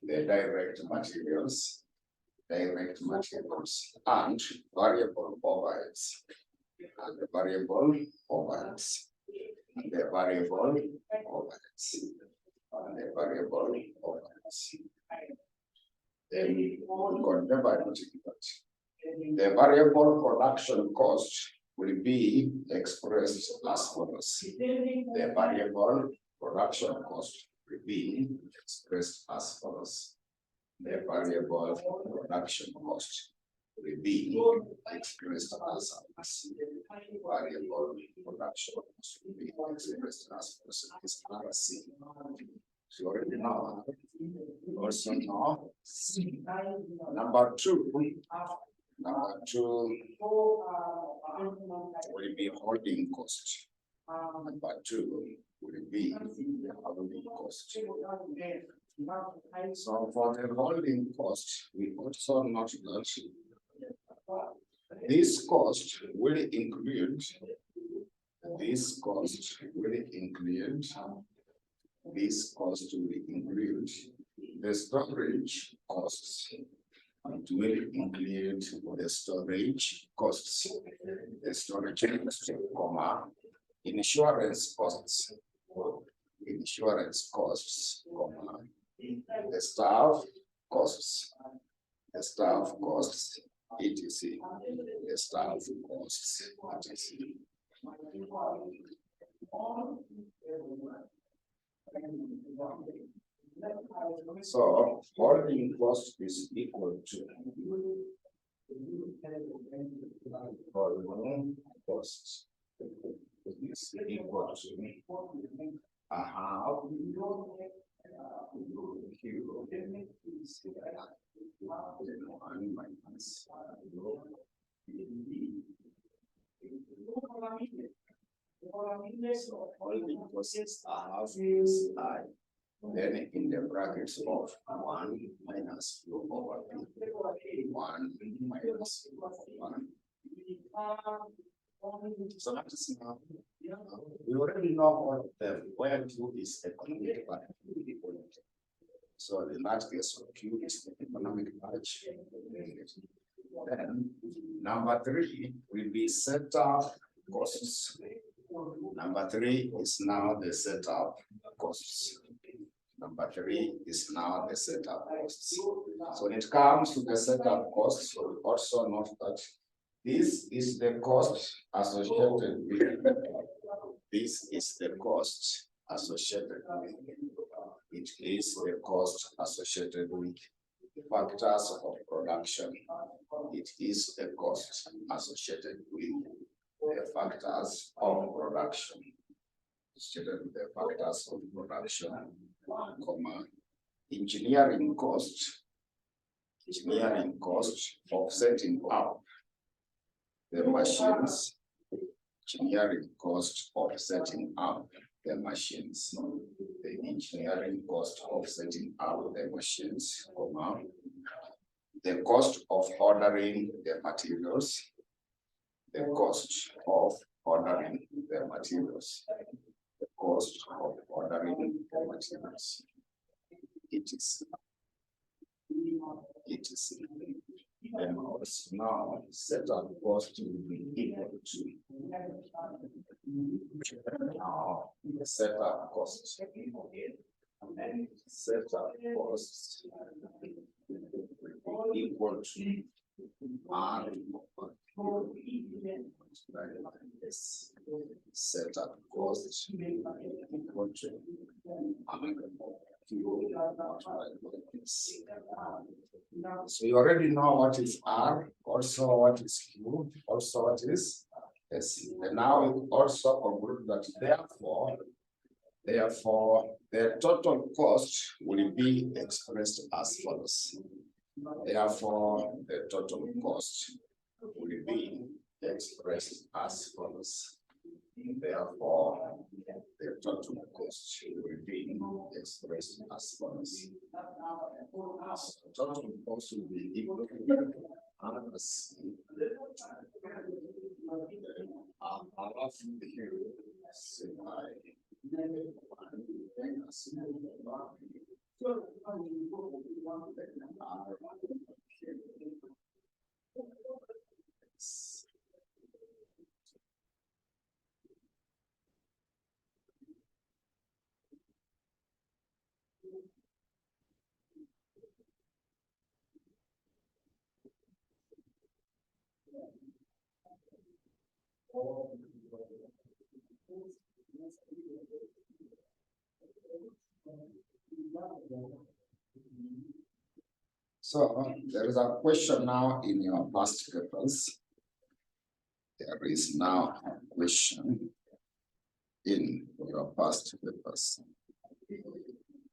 the direct materials, and variable overheads, and the variable overheads, and the variable overheads, and the variable overheads. Then we got the the variable production cost will be expressed as follows. The variable production cost will be expressed as follows. The variable production cost will be expressed as variable production cost will be expressed as RC. So already know. Also know. Number two will be holding cost. Number two will be the holding cost. So for the holding cost, we also note that this cost will include the storage costs. It will include the storage costs, comma, insurance costs, comma, the staff costs, etc. The staff costs, etc. So holding cost is equal to holding costs is equal to a half one minus so holding costs are half is I. Then in the brackets of 1 minus u over p, 1 minus 1. So that is now, we already know all of them, where Q is economic batch. So in that case, Q is the economic batch. Then number 3 will be setup costs. Number 3 is now the setup costs. Number 3 is now the setup costs. So when it comes to the setup costs, we also note that this is the cost associated with this is the cost associated with it is the cost associated with factors of production. It is the cost associated with the factors of production. Associated with the factors of production, comma, engineering cost of setting up the machines, engineering cost of setting up the machines, the engineering cost of setting up the machines, comma, the cost of ordering the materials, the cost of ordering the materials, the cost of ordering the materials. It is and also now setup cost will be equal to now the setup cost. Setup costs will be equal to R this setup cost equal to so you already know what is R, also what is Q, also what is S. And now we also conclude that therefore, the total cost will be expressed as follows. Therefore, the total cost will be expressed as follows. Therefore, the total cost will be expressed as follows. Total cost will be equal to RC So there is a question now in your past papers. There is now a question in your past papers.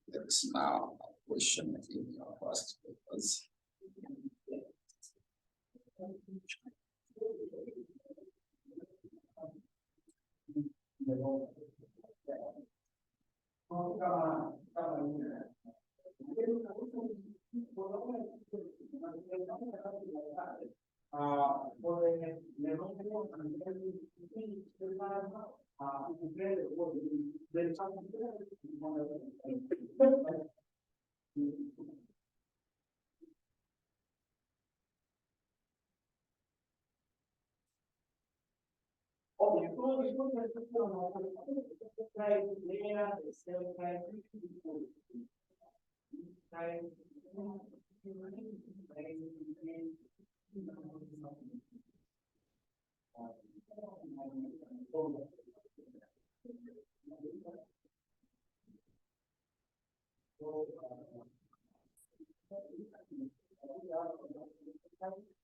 There is now a question in your past papers.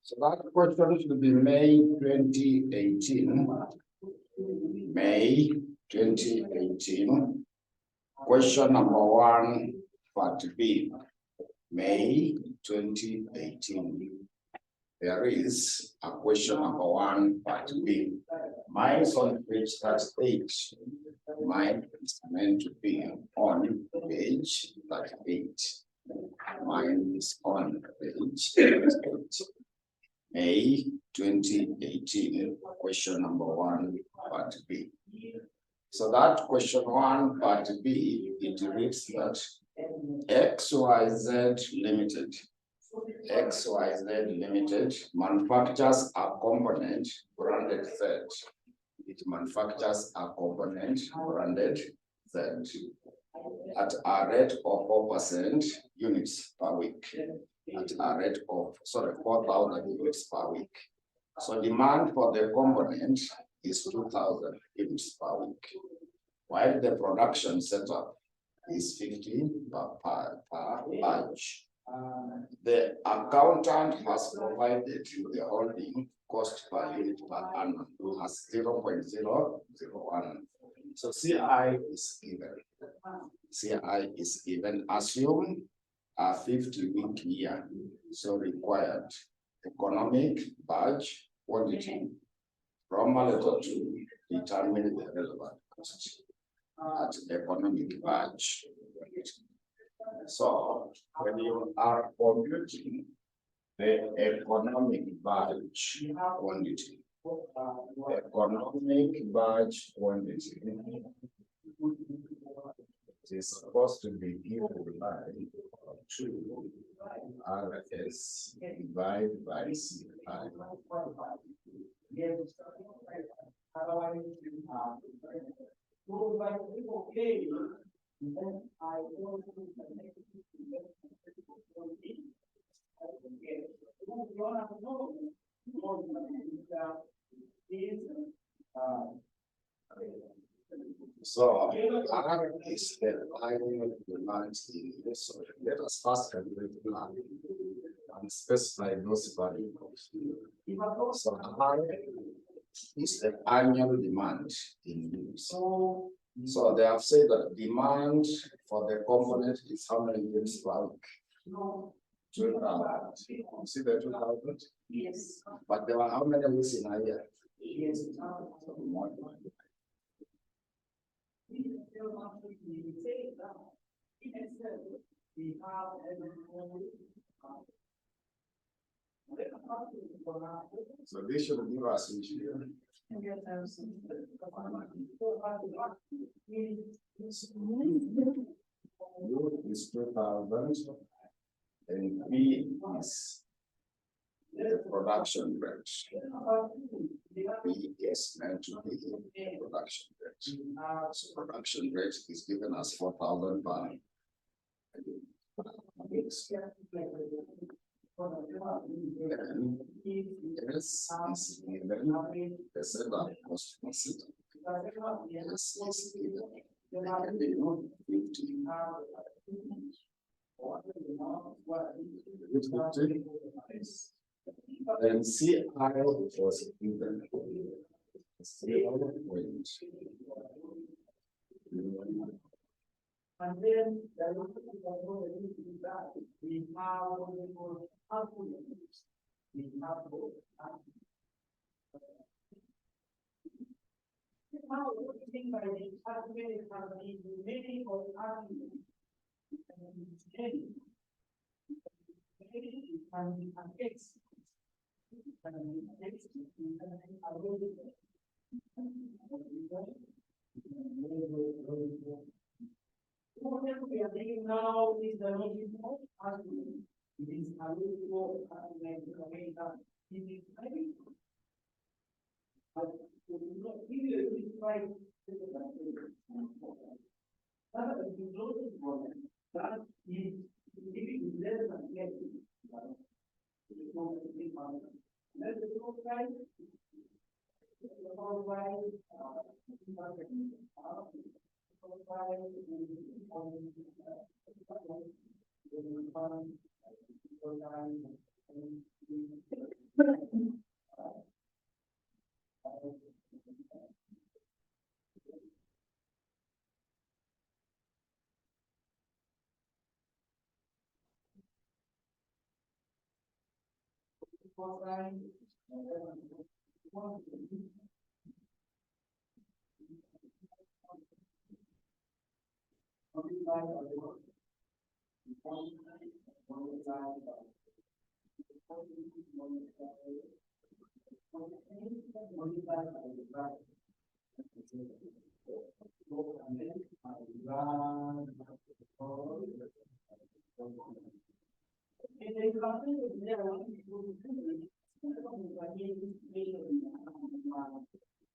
So that question should be May 2018. May 2018. Question number 1, part B. May 2018. There is a question number 1, part B. Mine is on page 38. Mine is meant to be on page 38. Mine is on page 38. May 2018, question number 1, part B. So that question 1, part B, it reads that XYZ Limited, XYZ Limited manufactures a component branded Z it manufactures a component branded Z at a rate of 4% units per week, at a rate of 4,000 units per week. So demand for the component is 2,000 units per week, while the production setup is 50 per batch. The accountant has provided the holding cost per unit per annum as 0.001. So CI is given. CI is given. Assume a 50-week year. So required economic batch quantity from a letter to determine the relevant cost at economic batch. So when you are computing the economic batch quantity, is supposed to be equal to RS divided by CI. So R is the annual demand in this. So let us first calculate plan and specify those variables. So R is the annual demand in use. So they have said that demand for the component is how many units per week? 2,000. See the 2,000? Yes. But there were how many weeks in a year? Yes. So this should give us each year. U is 2,000 and P is the production rate. P is meant to be the production rate. So production rate is given as 4,000 per weeks. And S is given the setup cost per setup. S is given the 50. Then CI was given 0.0. And then the we have Now, what do you think by the argument has been the meaning of argument? And X. What we are taking now is the logical argument. It is a logical argument to make that it is very. But not even if it's right. That is the logical one. That is if it is less than X. It is not a big one. Let the look right.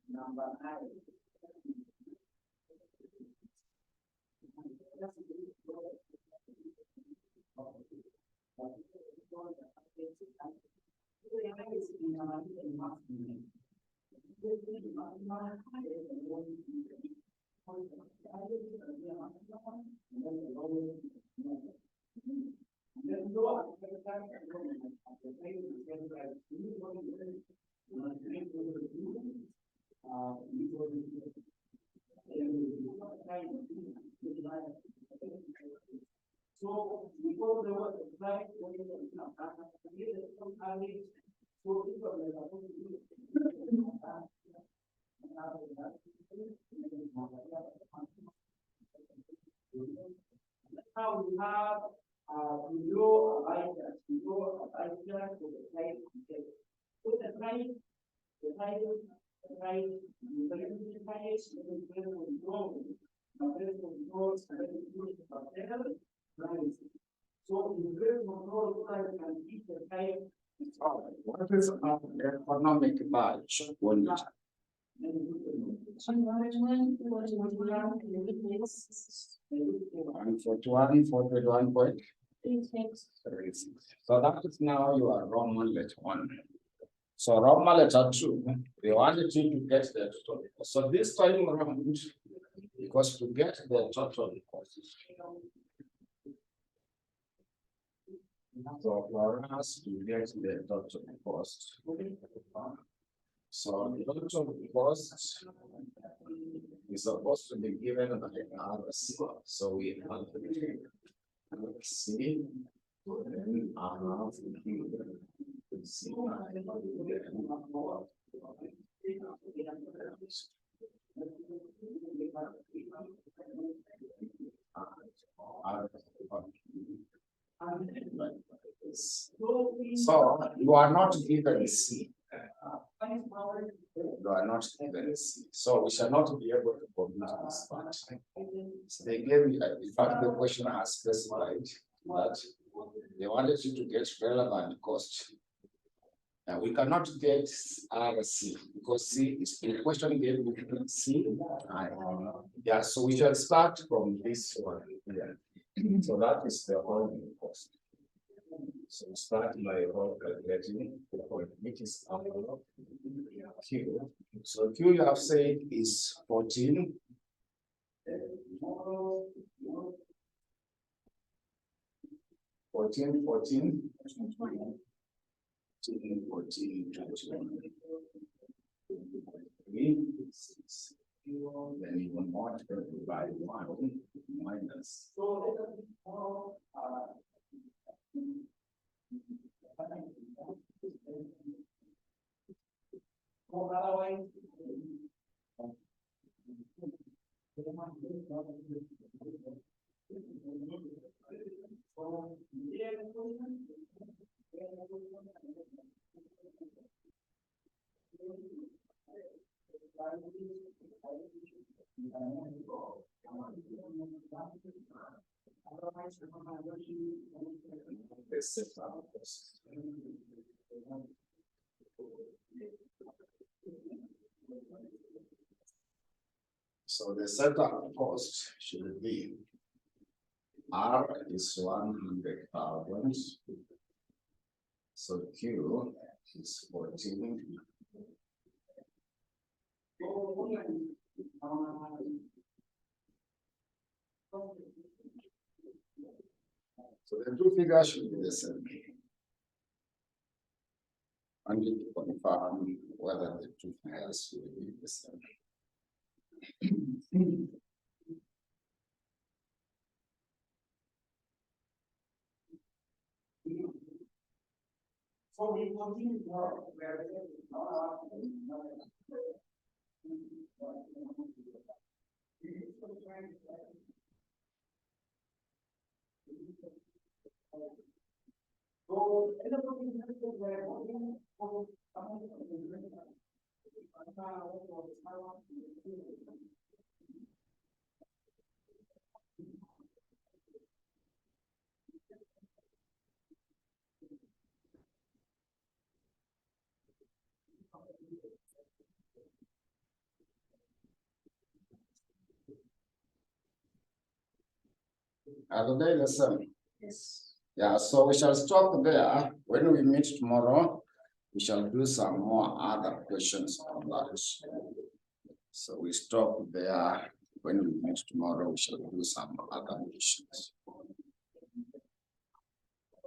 Number So, because there was a flight, now we have below items, below items for the flight. So the flight, the flight, the flight, the flight, so in very control, can keep the flight. What is our economic badge? One meter. And 41 point. So that is now your raw mallet one. So raw mallet two, they wanted you to get the total. So this time around, because to get the total cost. So for us to get the total cost. So the total cost is supposed to be given by RC. So we have C, then R C. So you are not given C. You are not given C. So we shall not be able to complete this part. So they gave me, in fact, the question has specified that they wanted you to get relevant cost. And we cannot get RC because C is the question gave me C. Yeah, so we shall start from this one here. So that is the whole cost. So start by calculating the point, which is Q. So Q you have said is 14. 14, 14. 14, 21. Then you will multiply by 1 minus. So the setup cost should be R is 100,000. So Q is 14. So the two figures should be the same. I need to confirm whether the two figures will be the same. So we continue more where Are they the same? Yes. Yeah, so we shall stop there. When we meet tomorrow, We shall do some more other questions on that. So we stop there. When we meet tomorrow, we shall do some other questions.